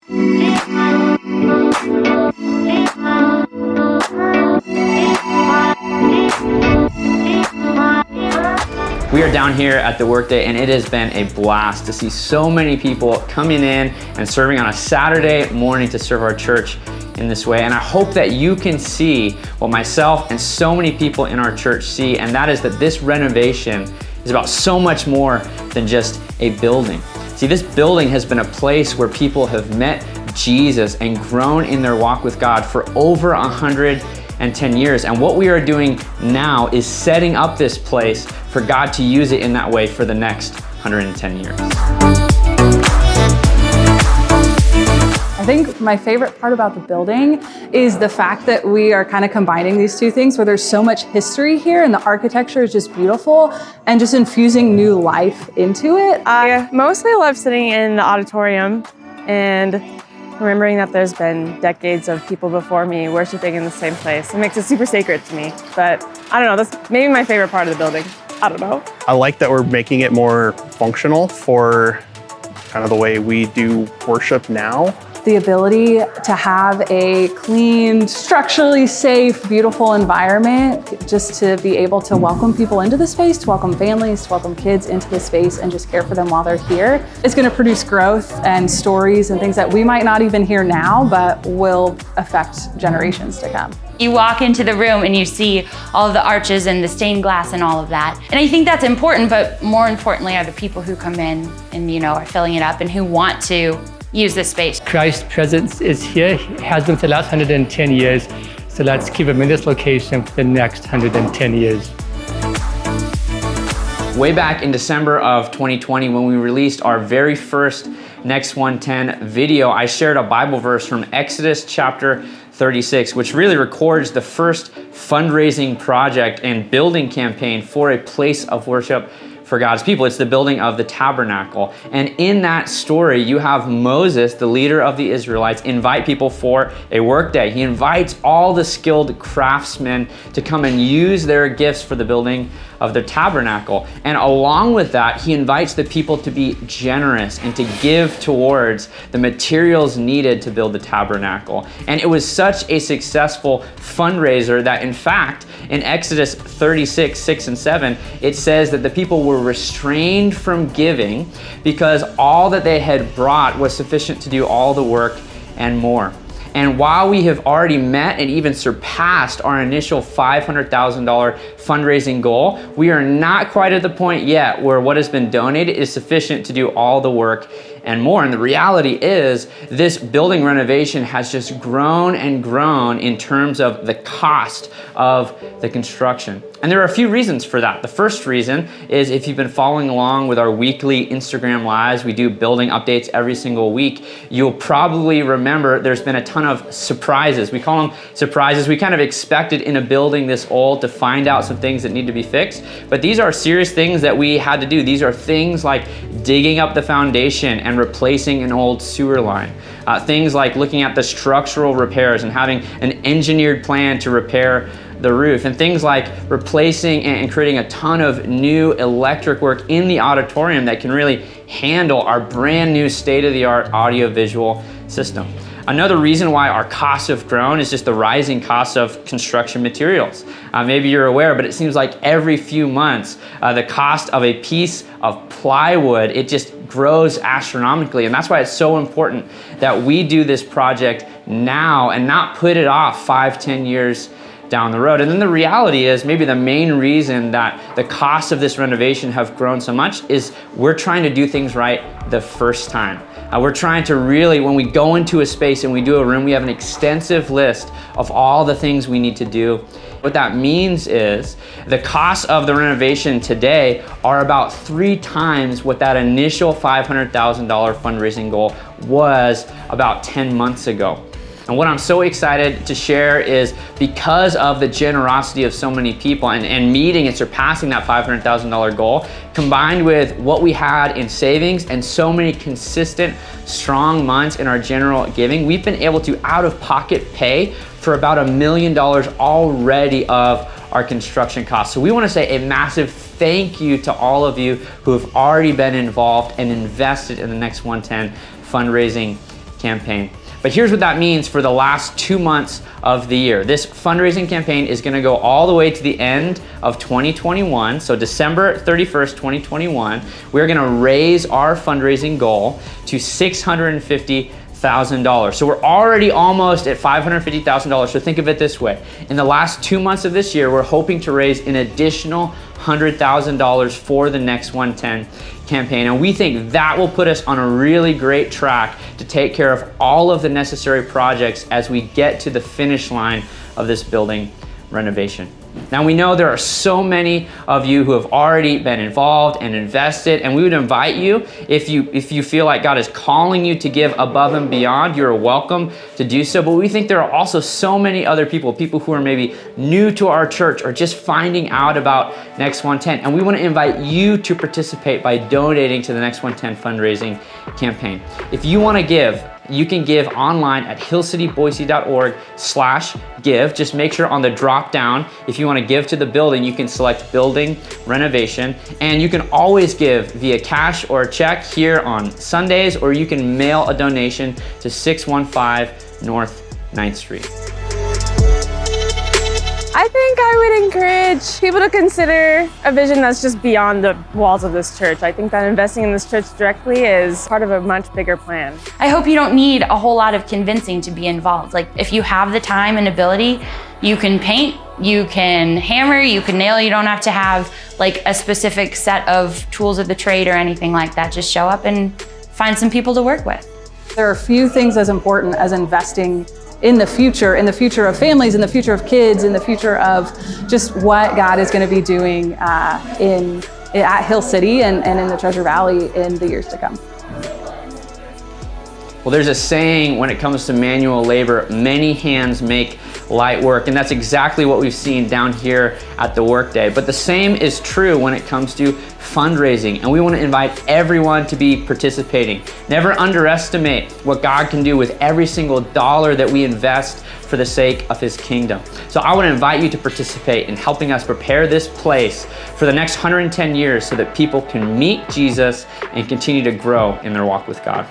We are down here at the Workday, and it has been a blast to see so many people coming in and serving on a Saturday morning to serve our church in this way. And I hope that you can see what myself and so many people in our church see, and that is that this renovation is about so much more than just a building. See, this building has been a place where people have met Jesus and grown in their walk with God for over 110 years. And what we are doing now is setting up this place for God to use it in that way for the next 110 years. I think my favorite part about the building is the fact that we are kind of combining these two things, where there's so much history here and the architecture is just beautiful and just infusing new life into it. I mostly love sitting in the auditorium and remembering that there's been decades of people before me worshiping in the same place. It makes it super sacred to me. But I don't know, that's maybe my favorite part of the building. I don't know. I like that we're making it more functional for kind of the way we do worship now. The ability to have a clean, structurally safe, beautiful environment, just to be able to welcome people into the space, to welcome families, to welcome kids into the space and just care for them while they're here. It's gonna produce growth and stories and things that we might not even hear now, but will affect generations to come. You walk into the room and you see all of the arches and the stained glass and all of that. And I think that's important, but more importantly are the people who come in and are filling it up and who want to use this space. Christ's presence is here, has been for the last 110 years. So let's keep him in this location for the next 110 years. Way back in December of 2020, when we released our very first Next 110 video, I shared a Bible verse from Exodus chapter 36, which really records the first fundraising project and building campaign for a place of worship for God's people. It's the building of the tabernacle. And in that story, you have Moses, the leader of the Israelites, invite people for a work day. He invites all the skilled craftsmen to come and use their gifts for the building of the tabernacle. And along with that, he invites the people to be generous and to give towards the materials needed to build the tabernacle. And it was such a successful fundraiser that, in fact, in Exodus 36, 6 and 7, it says that the people were restrained from giving because all that they had brought was sufficient to do all the work and more. And while we have already met and even surpassed our initial $500,000 fundraising goal, we are not quite at the point yet where what has been donated is sufficient to do all the work and more. And the reality is this building renovation has just grown and grown in terms of the cost of the construction. And there are a few reasons for that. The first reason is, if you've been following along with our weekly Instagram lives, we do building updates every single week, you'll probably remember there's been a ton of surprises. We call them surprises. We kind of expected in a building this old to find out some things that need to be fixed, but these are serious things that we had to do. These are things like digging up the foundation and replacing an old sewer line. Things like looking at the structural repairs and having an engineered plan to repair the roof, and things like replacing and creating a ton of new electric work in the auditorium that can really handle our brand new state-of-the-art audiovisual system. Another reason why our costs have grown is just the rising cost of construction materials. Maybe you're aware, but it seems like every few months, the cost of a piece of plywood, it just grows astronomically. And that's why it's so important that we do this project now and not put it off 5-10 years down the road. And then the reality is, maybe the main reason that the costs of this renovation have grown so much is we're trying to do things right the first time. We're trying to really, when we go into a space and we do a room, we have an extensive list of all the things we need to do. What that means is the costs of the renovation today are about 3 times what that initial $500,000 fundraising goal was about 10 months ago. And what I'm so excited to share is, because of the generosity of so many people and meeting and surpassing that $500,000 goal, combined with what we had in savings and so many consistent, strong months in our general giving, we've been able to out-of-pocket pay for about $1 million already of our construction costs. So we want to say a massive thank you to all of you who have already been involved and invested in the Next 110 fundraising campaign. But here's what that means for the last 2 months of the year. This fundraising campaign is gonna go all the way to the end of 2021. So December 31st, 2021, we're gonna raise our fundraising goal to $650,000. So we're already almost at $550,000. So think of it this way. In the last 2 months of this year, we're hoping to raise an additional $100,000 for the Next 110 campaign. And we think that will put us on a really great track to take care of all of the necessary projects as we get to the finish line of this building renovation. Now we know there are so many of you who have already been involved and invested, and we would invite you, if you feel like God is calling you to give above and beyond, you're welcome to do so. But we think there are also so many other people who are maybe new to our church or just finding out about Next 110, and we want to invite you to participate by donating to the Next 110 fundraising campaign. If you want to give, you can give online at hillcityboise.org/give. Just make sure on the drop down, if you want to give to the building, you can select building renovation. And you can always give via cash or a check here on Sundays, or you can mail a donation to 615 North 9th Street. I think I would encourage people to consider a vision that's just beyond the walls of this church. I think that investing in this church directly is part of a much bigger plan. I hope you don't need a whole lot of convincing to be involved. Like, if you have the time and ability, you can paint, you can hammer, you can nail. You don't have to have like a specific set of tools of the trade or anything like that. Just show up and find some people to work with. There are few things as important as investing in the future of families, in the future of kids, in the future of just what God is going to be doing at Hill City and in the Treasure Valley in the years to come. Well, there's a saying when it comes to manual labor, many hands make light work, and that's exactly what we've seen down here at the Workday. But the same is true when it comes to fundraising, and we want to invite everyone to be participating. Never underestimate what God can do with every single dollar that we invest for the sake of His kingdom. So I want to invite you to participate in helping us prepare this place for the next 110 years so that people can meet Jesus and continue to grow in their walk with God.